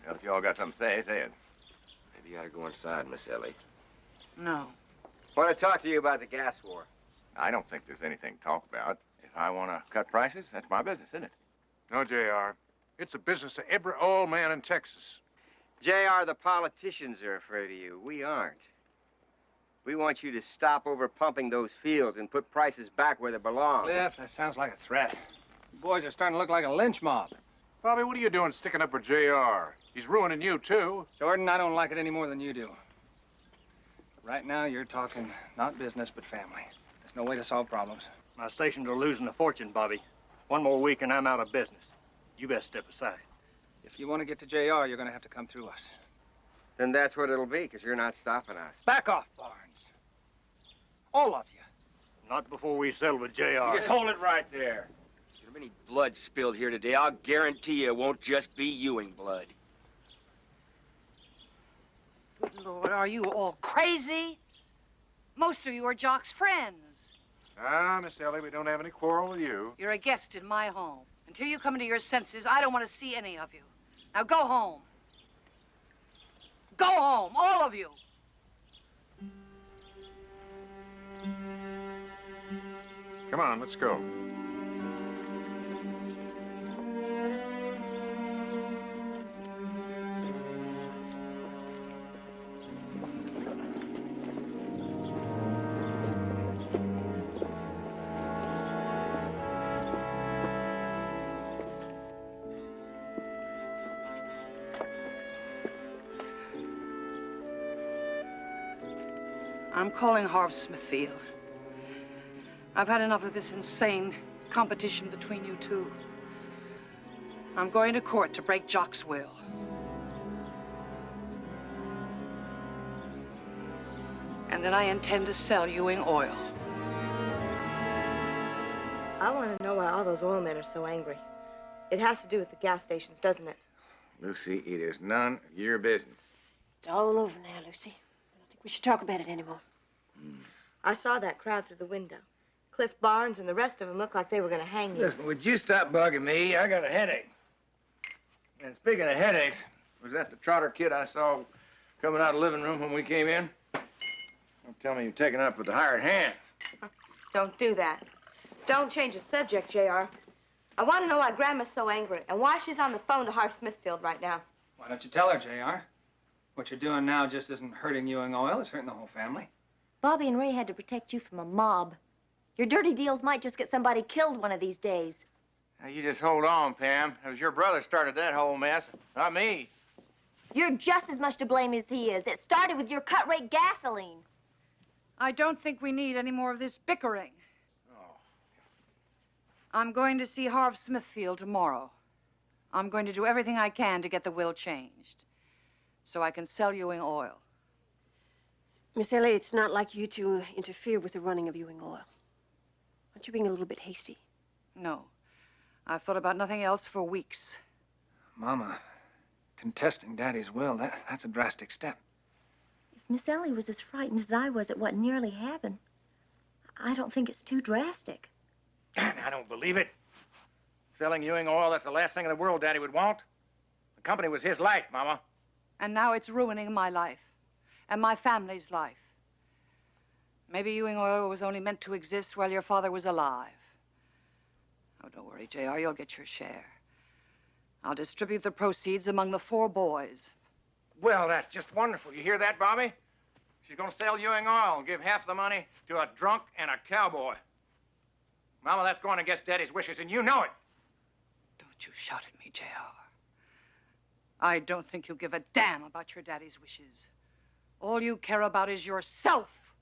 Well, if you all got something to say, say it. Maybe you ought to go inside, Miss Ellie. No. I want to talk to you about the gas war. I don't think there's anything to talk about. If I want to cut prices, that's my business, isn't it? No, JR. It's a business of every oil man in Texas. JR, the politicians are afraid of you. We aren't. We want you to stop over pumping those fields and put prices back where they belong. Cliff, that sounds like a threat. You boys are starting to look like a lynch mob. Bobby, what are you doing sticking up for JR? He's ruining you, too. Jordan, I don't like it any more than you do. Right now, you're talking not business, but family. There's no way to solve problems. My stations are losing a fortune, Bobby. One more week and I'm out of business. You best step aside. If you want to get to JR, you're going to have to come through us. Then that's what it'll be, because you're not stopping us. Back off, Barnes. All of you. Not before we settle with JR. You just hold it right there. If there's any blood spilled here today, I'll guarantee you it won't just be Ewing blood. Good Lord, are you all crazy? Most of you are Jock's friends. Ah, Miss Ellie, we don't have any quarrel with you. You're a guest in my home. Until you come to your senses, I don't want to see any of you. Now go home. Go home, all of you. Come on, let's go. I'm calling Harv Smithfield. I've had enough of this insane competition between you two. I'm going to court to break Jock's will. And then I intend to sell Ewing oil. I want to know why all those oil men are so angry. It has to do with the gas stations, doesn't it? Lucy, it is none of your business. It's all over now, Lucy. I don't think we should talk about it anymore. I saw that crowd through the window. Cliff Barnes and the rest of them looked like they were going to hang you. Listen, would you stop bugging me? I got a headache. And speaking of headaches, was that the Trotter kid I saw coming out of the living room when we came in? Don't tell me you're taking up with the hired hands. Don't do that. Don't change the subject, JR. I want to know why Grandma's so angry and why she's on the phone to Harv Smithfield right now. Why don't you tell her, JR? What you're doing now just isn't hurting Ewing Oil, it's hurting the whole family. Bobby and Ray had to protect you from a mob. Your dirty deals might just get somebody killed one of these days. Now, you just hold on, Pam. It was your brother started that whole mess, not me. You're just as much to blame as he is. It started with your cut-rate gasoline. I don't think we need any more of this bickering. Oh. I'm going to see Harv Smithfield tomorrow. I'm going to do everything I can to get the will changed so I can sell Ewing Oil. Miss Ellie, it's not like you to interfere with the running of Ewing Oil. Aren't you being a little bit hasty? No. I've thought about nothing else for weeks. Mama, contesting Daddy's will, that's a drastic step. If Miss Ellie was as frightened as I was at what nearly happened, I don't think it's too drastic. I don't believe it. Selling Ewing Oil, that's the last thing in the world Daddy would want. The company was his life, Mama. And now it's ruining my life and my family's life. Maybe Ewing Oil was only meant to exist while your father was alive. Oh, don't worry, JR, you'll get your share. I'll distribute the proceeds among the 4 boys. Well, that's just wonderful. You hear that, Bobby? She's gonna sell Ewing Oil and give half the money to a drunk and a cowboy. Mama, that's going against Daddy's wishes, and you know it. Don't you shout at me, JR. I don't think you give a damn about your daddy's wishes. All you care about is yourself.